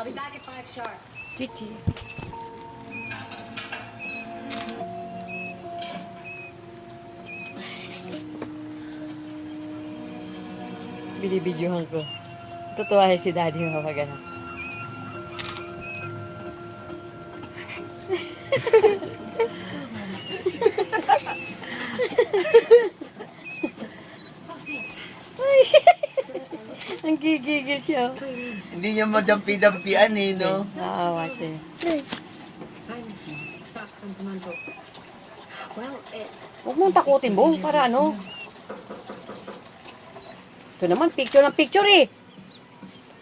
be back at 5 sharp. Chichi. Binibidyohan ko. Totoo si daddy mo kapag ano. Ang gigigil siya. Hindi niya madampi-dampian eh, no? Naawa siya. Well, Huwag mong takutin mo para ano. Ito naman, picture ng picture eh.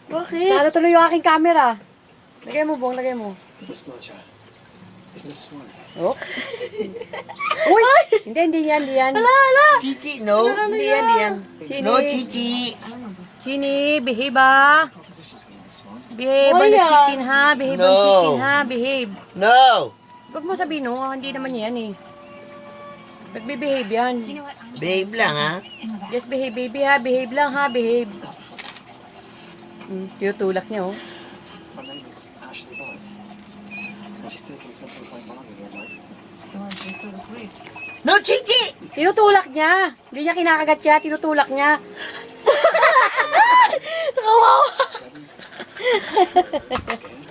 Bakit? Sana tuloy yung aking camera. Lagay mo, Bong, lagay mo. Oh. Uy! Hindi yan. Chichi, no? Hindi yan. Chini, No, Chichi. Chini, behave ah. Behave Oh, ang yan. chicken ha. Behave ang No. chicken ha. Behave. No! Huwag mo sabihin no, hindi naman yan eh. Nagbe-behave yan. you know what? I'm Babe lang, ha? Just behave, baby ha. Behave lang ha. Behave. Tinutulak niya oh. My name is Ashley Bond. And she's taking something quite wrong again, right? So I'm just for the police. No, Chichi! Tinutulak niya. Hindi niya kinakagat siya. Tinutulak niya. Scared?